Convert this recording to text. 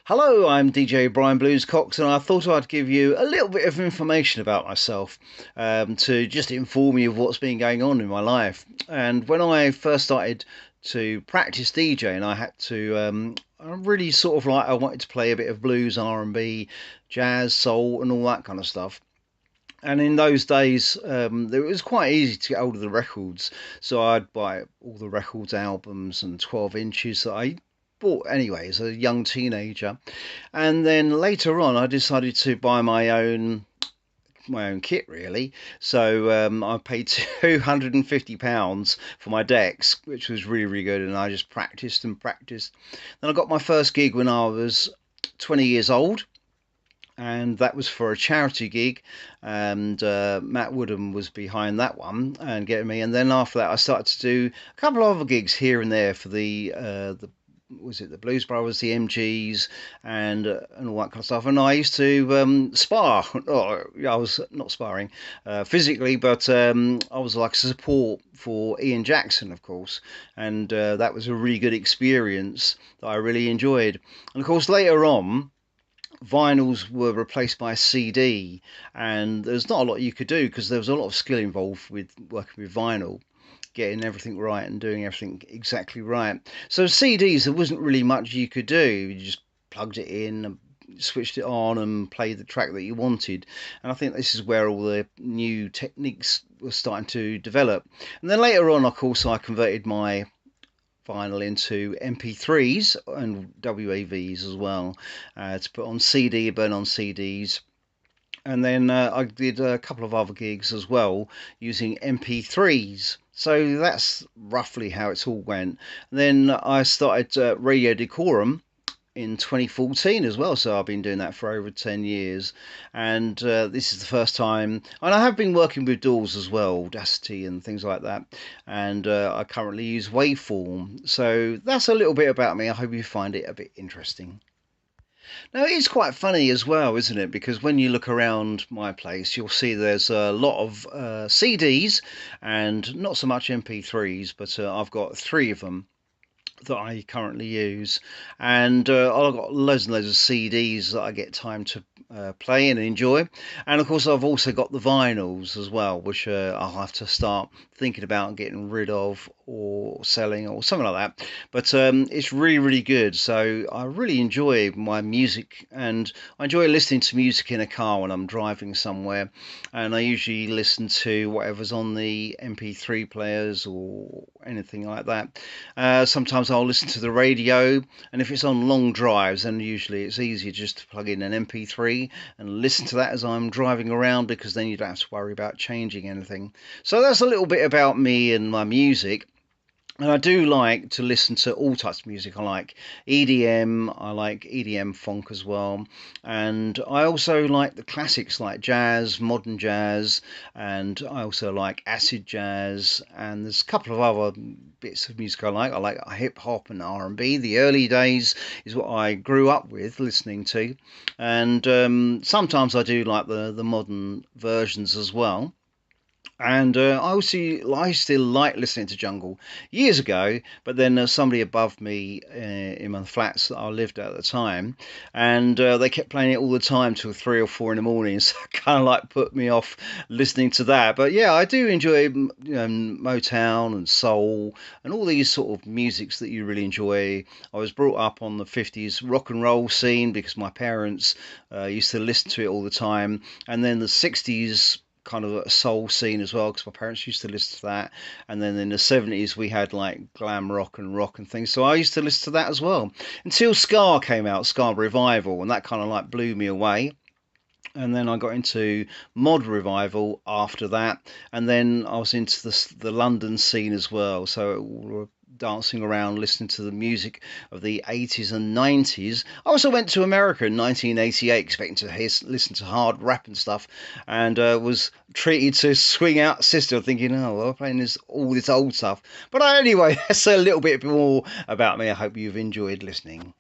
Hello, I'm DJ Brian Blues Cox, and I thought I'd give you a little bit of information about myself to just inform you of what's been going on in my life. And when I first started to practice DJing, I had to I really sort of like I wanted to play a bit of blues, R&B, jazz, soul, and all that kind of stuff. And in those days, it was quite easy to get hold of the records. So I'd buy all the records, albums, and 12 inches that I bought anyway as a young teenager. And then later on, I decided to buy my own kit really. So I paid £250 for my decks, which was really, really good. And I just practiced and practiced. Then I got my first gig when I was 20 years old, and that was for a charity gig, and Matt Woodham was behind that one and getting me. And then after that, I started to do a couple of other gigs here and there for the was it the Blues Brothers, the MGs, and all that kind of stuff. And I used to spar. Oh, I was not sparring physically, but I was like support for Ian Jackson, of course, and that was a really good experience that I really enjoyed. And of course, later on, vinyls were replaced by CD, and there's not a lot you could do because there was a lot of skill involved with working with vinyl, getting everything right and doing everything exactly right. So CDs, there wasn't really much you could do. You just plugged it in and switched it on and played the track that you wanted. And I think this is where all the new techniques were starting to develop. And then later on, of course, I converted my vinyl into MP3s and WAVs as well, to put on CD, burn on CDs. And then I did a couple of other gigs as well using MP3s. So that's roughly how it's all went. And then I started Radio Decorum in 2014 as well, so I've been doing that for over 10 years, and this is the first time. And I have been working with DAWs as well, Audacity and things like that, and I currently use Waveform. So that's a little bit about me. I hope you find it a bit interesting. Now, it is quite funny as well, isn't it? Because when you look around my place, you'll see there's a lot of CDs and not so much MP3s, but I've got three of them that I currently use, and I've got loads and loads of CDs that I get time to play and enjoy. And of course, I've also got the vinyls as well, which I'll have to start thinking about getting rid of or selling or something like that. But it's really, really good. So I really enjoy my music, and I enjoy listening to music in a car when I'm driving somewhere. And I usually listen to whatever's on the MP3 players or anything like that. Sometimes I'll listen to the radio, and if it's on long drives, then usually it's easier just to plug in an MP3 and listen to that as I'm driving around, because then you don't have to worry about changing anything. So that's a little bit about me and my music. And I do like to listen to all types of music. I like EDM, I like EDM funk as well. And I also like the classics like jazz, modern jazz, and I also like acid jazz. And there's a couple of other bits of music I like. I like hip hop and R&B. The early days is what I grew up with listening to. And sometimes I do like the modern versions as well. And I still like listening to jungle years ago, but then somebody above me in my flats that I lived at the time, and they kept playing it all the time till 3 or 4 in the morning. So it kind of like put me off listening to that. But yeah, I do enjoy Motown and soul and all these sort of musics that you really enjoy. I was brought up on the 50s rock and roll scene because my parents used to listen to it all the time, and then the 60s kind of a soul scene as well, because my parents used to listen to that. And then in the 70s we had like glam rock and things, so I used to listen to that as well, until ska came out, ska revival, and that kind of like blew me away. And then I got into mod revival after that, and then I was into the London scene as well. So we were dancing around listening to the music of the 80s and 90s. I also went to America in 1988 expecting to listen to hard rap and stuff, and was treated to Swing Out Sister, thinking, oh, well, we're playing all this old stuff. But anyway, that's a little bit more about me. I hope you've enjoyed listening.